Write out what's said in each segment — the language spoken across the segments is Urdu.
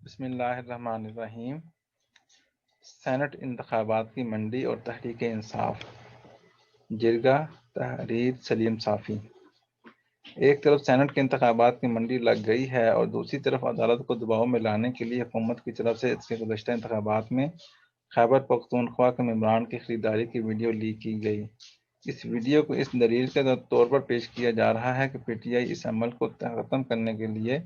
بسم اللہ الرحمن الرحیم۔ سینٹ انتخابات کی منڈی اور تحریک انصاف۔ جرگہ تحریر سلیم صافی۔ ایک طرف سینٹ کے انتخابات کی منڈی لگ گئی ہے اور دوسری طرف عدالت کو دباؤ میں لانے کے لیے حکومت کی طرف سے اس کے گزشتہ انتخابات میں خیبر پختونخوا کے ممبران کی خریداری کی ویڈیو لیک کی گئی۔ اس ویڈیو کو اس دلیل کے طور پر پیش کیا جا رہا ہے کہ پی ٹی آئی اس عمل کو ختم کرنے کے لیے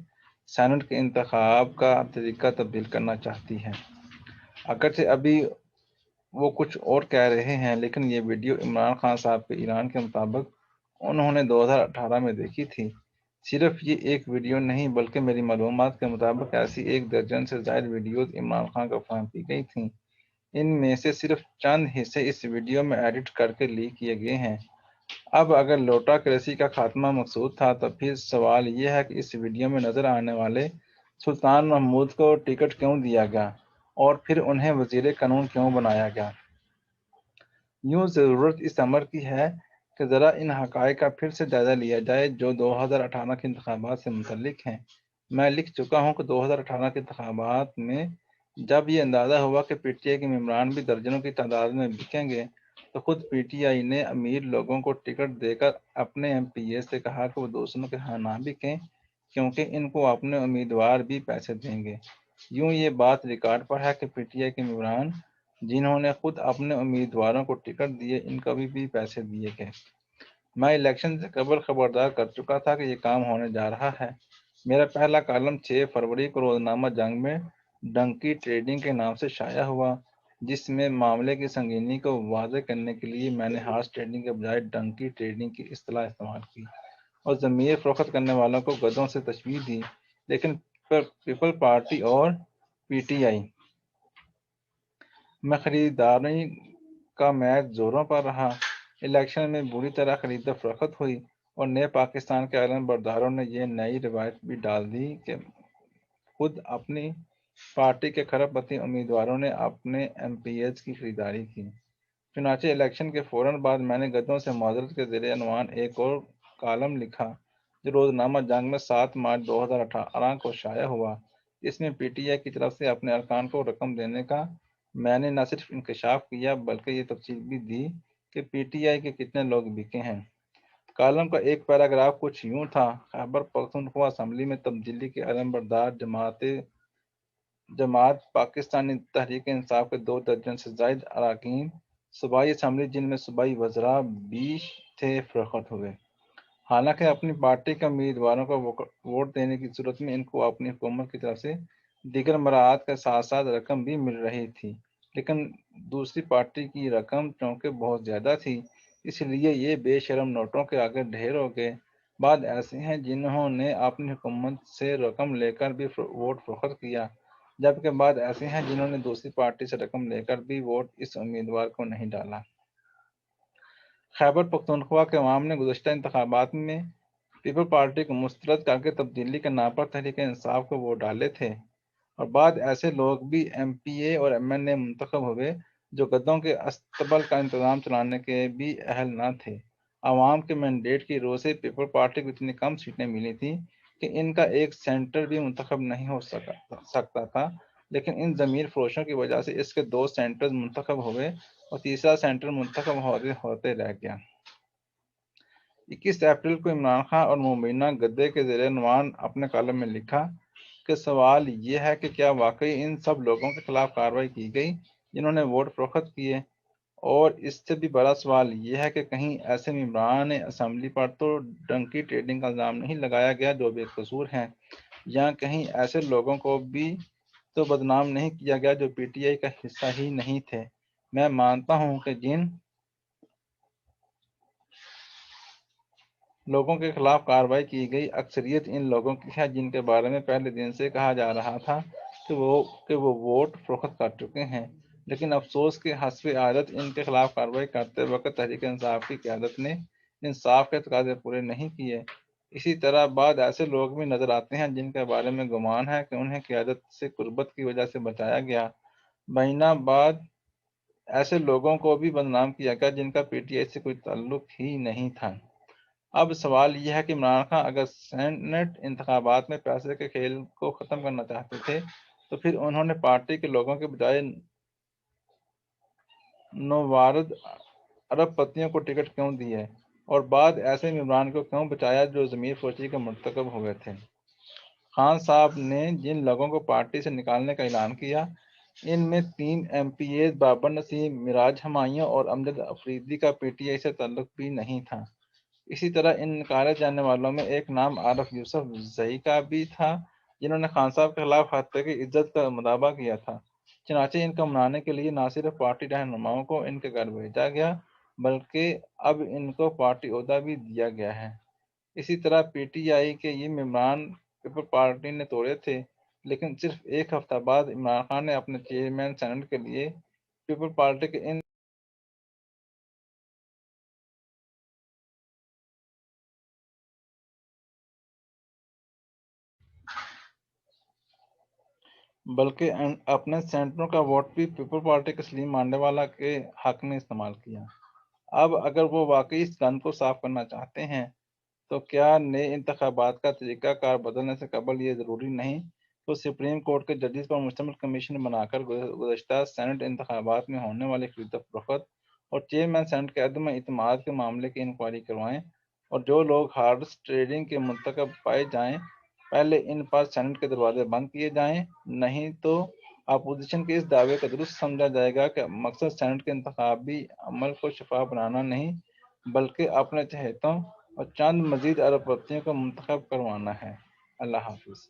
سینٹ کے انتخاب کا طریقہ تبدیل کرنا چاہتی ہے۔ اگرچہ ابھی وہ کچھ اور کہہ رہے ہیں، لیکن یہ ویڈیو عمران خان صاحب کے اعلان کے مطابق انہوں نے 2018 میں دیکھی تھی۔ صرف یہ ایک ویڈیو نہیں بلکہ میری معلومات کے مطابق ایسی 1 درجن سے زائد ویڈیوز عمران خان کو فراہم کی گئی تھیں۔ ان میں سے صرف چند حصے اس ویڈیو میں ایڈٹ کر کے لیک کیے گئے ہیں۔ اب اگر لوٹاکریسی کا خاتمہ مقصود تھا تو پھر سوال یہ ہے کہ اس ویڈیو میں نظر آنے والے سلطان محمود کو ٹکٹ کیوں دیا گیا اور پھر انہیں وزیر قانون کیوں بنایا گیا؟ یوں ضرورت اس امر کی ہے کہ ذرا ان حقائق کا پھر سے جائزہ لیا جائے جو 2018 کے انتخابات سے متعلق ہیں۔ میں لکھ چکا ہوں کہ 2018 کے انتخابات میں جب یہ اندازہ ہوا کہ پی ٹی آئی کے ممبران بھی درجنوں کی تعداد میں بکیں گے تو خود پی ٹی آئی نے امیر لوگوں کو ٹکٹ دے کر اپنے ایم پی اے سے کہا کہ وہ دوسروں کے ہاں نہ بکیں کیونکہ ان کو اپنے امیدوار بھی پیسے دیں گے۔ یوں یہ بات ریکارڈ پر ہے کہ پی ٹی آئی کے ممبران جنہوں نے خود اپنے امیدواروں کو ٹکٹ دیے ان کو بھی پیسے دیے گئے۔ میں الیکشن سے قبل خبردار کر چکا تھا کہ یہ کام ہونے جا رہا ہے۔ میرا پہلا کالم 6 فروری کو روزنامہ جنگ میں ڈنکی ٹریڈنگ کے نام سے شائع ہوا، جس میں معاملے کی سنگینی کو واضح کرنے کے لیے میں نے ہارس ٹریڈنگ کے بجائے ڈنکی ٹریڈنگ کی اصطلاح استعمال کی اور ضمیر فروخت کرنے والوں کو گدھوں سے تشبیہ دی۔ لیکن پیپل پارٹی اور پی ٹی آئی میں خریداری کا میچ زوروں پر رہا۔ الیکشن میں بری طرح خرید و فروخت ہوئی اور نئے پاکستان کے علم برداروں نے یہ نئی روایت بھی ڈال دی کہ خود اپنی پارٹی کے کھرب پتی امیدواروں نے اپنے ایم پی ایز کی خریداری کی۔ چنانچہ الیکشن کے فوراً بعد میں نے گدھوں سے معذرت کے زیر عنوان ایک اور کالم لکھا جو روزنامہ جنگ میں 7 مارچ 2018 کو شائع ہوا۔ اس میں پی ٹی آئی کی طرف سے اپنے ارکان کو رقم دینے کا میں نے نہ صرف انکشاف کیا بلکہ یہ تفصیل بھی دی کہ پی ٹی آئی کے کتنے لوگ بکے ہیں۔ کالم کا ایک پیراگراف کچھ یوں تھا: خیبر پختونخوا اسمبلی میں تبدیلی کے علم بردار جماعت پاکستانی تحریک انصاف کے 2 درجن سے زائد اراکین صوبائی اسمبلی جن میں صوبائی وزراء 20 تھے فروخت ہوئے۔ حالانکہ اپنی پارٹی کے امیدواروں کو ووٹ دینے کی صورت میں ان کو اپنی حکومت کی طرف سے دیگر مراعات کے ساتھ ساتھ رقم بھی مل رہی تھی، لیکن دوسری پارٹی کی رقم چونکہ بہت زیادہ تھی اس لیے یہ بے شرم نوٹوں کے آگے ڈھیر ہو گئے۔ بعض ایسے ہیں جنہوں نے اپنی حکومت سے رقم لے کر بھی ووٹ فروخت کیا، جبکہ بعض ایسے ہیں جنہوں نے دوسری پارٹی سے رقم لے کر بھی ووٹ اس امیدوار کو نہیں ڈالا۔ خیبر پختونخوا کے عوام نے گزشتہ انتخابات میں پیپل پارٹی کو مسترد کر کے تبدیلی کے نام پر تحریک انصاف کو ووٹ ڈالے تھے، اور بعض ایسے لوگ بھی ایم پی اے اور ایم این اے منتخب ہوئے جو گدھوں کے استبل کا انتظام چلانے کے بھی اہل نہ تھے۔ عوام کے مینڈیٹ کی روح سے پیپل پارٹی کو اتنی کم سیٹیں ملی تھیں کہ ان کا ایک سینٹر بھی منتخب نہیں ہو سکتا تھا، لیکن ان ضمیر فروشوں کی وجہ سے اس کے 2 سینٹرز منتخب ہوئے اور تیسرا سینٹر منتخب ہوتے رہ گیا۔ 21 اپریل کو عمران خان اور مبینہ گدھے کے زیر عنوان اپنے کالم میں لکھا کہ سوال یہ ہے کہ کیا واقعی ان سب لوگوں کے خلاف کارروائی کی گئی جنہوں نے ووٹ فروخت کیے، اور اس سے بھی بڑا سوال یہ ہے کہ کہیں ایسے ممبران اسمبلی پر تو ڈنکی ٹریڈنگ کا الزام نہیں لگایا گیا جو بے قصور ہیں، یا کہیں ایسے لوگوں کو بھی تو بدنام نہیں کیا گیا جو پی ٹی آئی کا حصہ ہی نہیں تھے۔ میں مانتا ہوں کہ جن لوگوں کے خلاف کارروائی کی گئی اکثریت ان لوگوں کی ہے جن کے بارے میں پہلے دن سے کہا جا رہا تھا کہ وہ ووٹ فروخت کر چکے ہیں، لیکن افسوس کہ حسب عادت ان کے خلاف کارروائی کرتے وقت تحریک انصاف کی قیادت نے انصاف کے تقاضے پورے نہیں کیے۔ اسی طرح بعض ایسے لوگ بھی نظر آتے ہیں جن کے بارے میں گمان ہے کہ انہیں قیادت سے قربت کی وجہ سے بچایا گیا، بہینہ بعض ایسے لوگوں کو بھی بدنام کیا گیا جن کا پی ٹی آئی سے کوئی تعلق ہی نہیں تھا۔ اب سوال یہ ہے کہ عمران خان اگر سینٹ انتخابات میں پیسے کے کھیل کو ختم کرنا چاہتے تھے تو پھر انہوں نے پارٹی کے لوگوں کے بجائے نووارد عرب پتیوں کو ٹکٹ کیوں دی ہے، اور بعد ایسے ممبران کو کیوں بچایا جو ضمیر فروشی کا مرتکب ہوئے تھے؟ خان صاحب نے جن لوگوں کو پارٹی سے نکالنے کا اعلان کیا، ان میں 3 ایم پی ایز بابر نسیم، مراج ہمایوں اور امجد افریدی کا پی ٹی آئی سے تعلق بھی نہیں تھا۔ اسی طرح ان نکالے جانے والوں میں ایک نام عارف یوسف زئی کا بھی تھا، جنہوں نے خان صاحب کے خلاف خطے کی عزت کا مداحبہ کیا تھا۔ چنانچہ ان کو منانے کے لیے نہ صرف پارٹی رہنماؤں کو ان کے گھر بھیجا گیا، بلکہ اب ان کو پارٹی عہدہ بھی دیا گیا ہے۔ اسی طرح پی ٹی آئی کے یہ ممبران پیپل پارٹی نے توڑے تھے، لیکن صرف ایک ہفتہ بعد عمران خان نے اپنے چیئرمین سینٹ کے لیے پیپل پارٹی کے ان بلکہ اپنے سینٹروں کا ووٹ بھی پیپل پارٹی کے سلیم مانڈے والا کے حق میں استعمال کیا۔ اب اگر وہ واقعی اس گند کو صاف کرنا چاہتے ہیں تو کیا نئے انتخابات کا طریقہ کار بدلنے سے قبل یہ ضروری نہیں تو سپریم کورٹ کے ججز پر مشتمل کمیشن بنا کر گزشتہ سینٹ انتخابات میں ہونے والی خرید و فروخت اور چیئرمین سینٹ کے عدم اعتماد کے معاملے کی انکوائری کروائیں، اور جو لوگ ہارس ٹریڈنگ کے مرتکب پائے جائیں پہلے ان پر سینٹ کے دروازے بند کیے جائیں، نہیں تو اپوزیشن کے اس دعوے کو درست سمجھا جائے گا کہ مقصد سینٹ کے انتخابی عمل کو شفاف بنانا نہیں بلکہ اپنے چہیتوں اور چند مزید ارب پتیوں کو منتخب کروانا ہے۔ اللہ حافظ۔